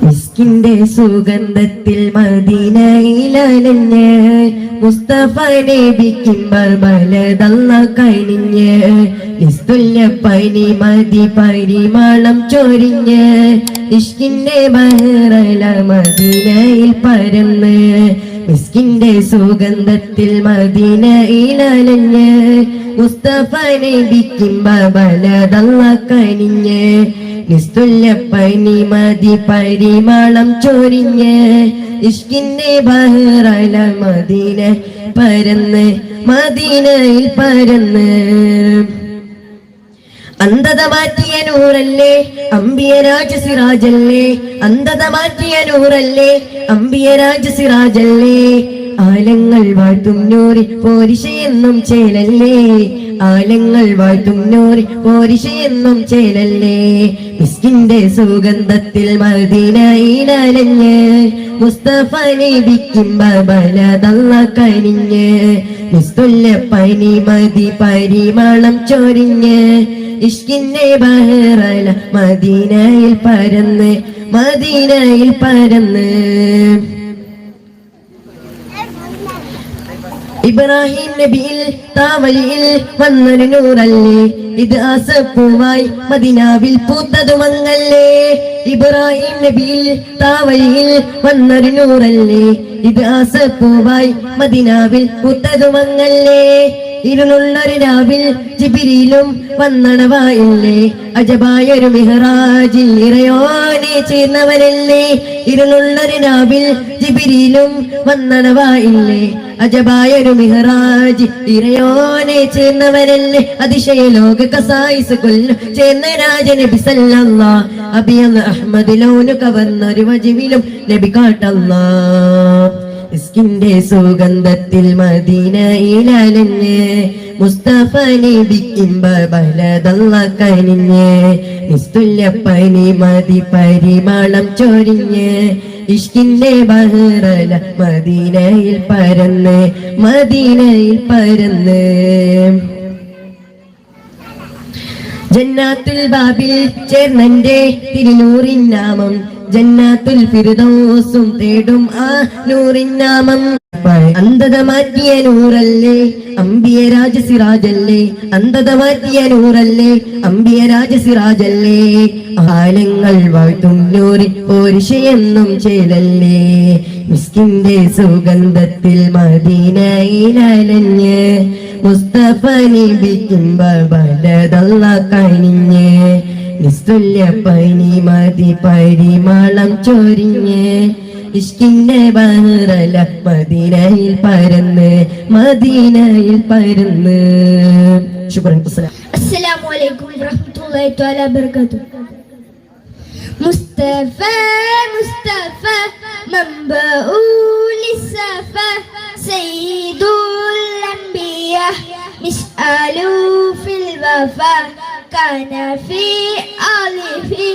മിസ്കിന്റെ സുഗന്ധത്തിൽ മദീനയിലലഞ്ഞ് മുസ്തഫ നബിക്കുമ്പോൾ ബലദല്ല കനിഞ്ഞ് നിസ്തുല്യ പനി മതി പരിമളം ചൊരിഞ്ഞ് ഇഷ്കിന്റെ ബഹറല മദീനയിൽ പരന്ന് മിസ്കിന്റെ സുഗന്ധത്തിൽ മദീനയിലലഞ്ഞ് മുസ്തഫ നബിക്കുമ്പോൾ ബലദല്ല കനിഞ്ഞ് നിസ്തുല്യ പനി മതി പരിമളം ചൊരിഞ്ഞ് ഇഷ്കിന്റെ ബഹറല മദീന പരന്ന് മദീനയിൽ പരന്ന് അന്ധത മാറ്റിയ നൂറല്ലേ അമ്പിയ രാജസിറാജല്ലേ അന്ധത മാറ്റിയ നൂറല്ലേ അമ്പിയ രാജസിറാജല്ലേ ആലങ്ങൾ വാഴ്ത്തും നൂറി പോരിശയെന്നും ചേലല്ലേ ആലങ്ങൾ വാഴ്ത്തും നൂറി പോരിശയെന്നും ചേലല്ലേ മിസ്കിന്റെ സുഗന്ധത്തിൽ മദീനയിലലഞ്ഞ് മുസ്തഫ നബിക്കുമ്പോൾ ബലദല്ല കനിഞ്ഞ് നിസ്തുല്യ പനി മതി പരിമളം ചൊരിഞ്ഞ് ഇഷ്കിന്റെ ബഹറല മദീനയിൽ പരന്ന് മദീനയിൽ പരന്ന് ഇബ്രാഹിം നബിയിൽ താവലിയിൽ വന്നൊരു നൂറല്ലേ ഇത് ആസപ്പൂവായി മദീനാവിൽ പൂത്തതുമങ്ങല്ലേ ഇബ്രാഹിം നബിയിൽ താവലിയിൽ വന്നൊരു നൂറല്ലേ ഇത് ആസപ്പൂവായി മദീനാവിൽ പൂത്തതുമങ്ങല്ലേ ഇരുളുള്ളൊരു രാവിൽ ജിബ്രീലും വന്നണവായില്ലേ അജബായൊരു മിഹ്റാജിൽ ഇറയോനെ ചേർന്നവനല്ലേ ഇരുളുള്ളൊരു രാവിൽ ജിബ്രീലും വന്നണവായില്ലേ അജബായൊരു മിഹ്റാജ് ഇറയോനെ ചേർന്നവനല്ലേ അതിശയ ലോക കസായിസ് കൊല്ലു ചേർന്ന രാജനബി സല്ലല്ലാഹ് അബിയൽ അഹ്മദ് ലൗനു കവർന്നൊരു വജിവിലും നബി കാട്ടല്ലാ ഇസ്കിന്റെ സുഗന്ധത്തിൽ മദീനയിലലഞ്ഞ് മുസ്തഫ നബിക്കുമ്പോൾ ബലദല്ല കനിഞ്ഞ് നിസ്തുല്യ പനി മതി പരിമളം ചൊരിഞ്ഞ് ഇഷ്കിന്റെ ബഹറല മദീനയിൽ പരന്ന് മദീനയിൽ പരന്ന് ജന്നാത്തുൽ ബാബിൽ ചേർന്നന്റെ തിരുനൂറിൻ നാമം ജന്നാത്തുൽ ഫിർദൗസും തേടും ആ നൂറിൻ നാമം അന്ധത മാറ്റിയ നൂറല്ലേ അമ്പിയ രാജസിറാജല്ലേ അന്ധത മാറ്റിയ നൂറല്ലേ അമ്പിയ രാജസിറാജല്ലേ ആലങ്ങൾ വാഴ്ത്തും നൂറി പോരിശയെന്നും ചേലല്ലേ മിസ്കിന്റെ സുഗന്ധത്തിൽ മദീനയിലലഞ്ഞ് മുസ്തഫ നബിക്കുമ്പോൾ ബലദല്ല കനിഞ്ഞ് നിസ്തുല്യ പനി മതി പരിമളം ചൊരിഞ്ഞ് ഇഷ്കിന്റെ ബഹറല മദീനയിൽ പരന്ന് മദീനയിൽ പരന്ന്. അസ്സലാമു അലൈക്കും വറഹ്മത്തുള്ളാഹി തആല ബറകാതുഹു. മുസ്തഫ മുസ്തഫ മൻബഉൽ സഫ സയ്യിദുൽ അംബിയ മിസ്അലു ഫിൽ വഫ കാന ഫി അലിഫി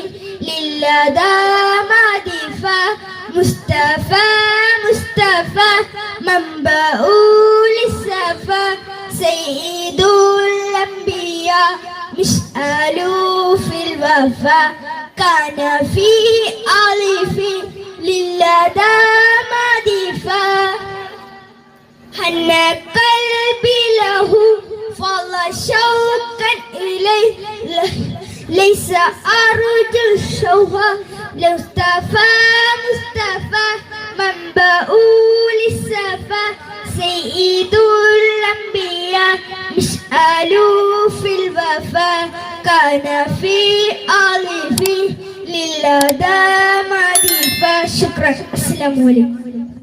ലില്ലദാ മദിഫ മുസ്തഫ മുസ്തഫ മൻബഉൽ സഫ സയ്യിദുൽ അംബിയ മിസ്അലു ഫിൽ വഫ കാന ഫി അലിഫി ലില്ലദാ മദിഫ ഹന്ന ഖൽബി ലഹു ഫള ശൗഖൻ ഇലൈഹി ليس أرجو الشوها لمصطفى مصطفى منبؤول السفا سيد الأنبياء مشعل في الوفا كان في ألفي للدى مضيفا. شكرا. السلام عليكم.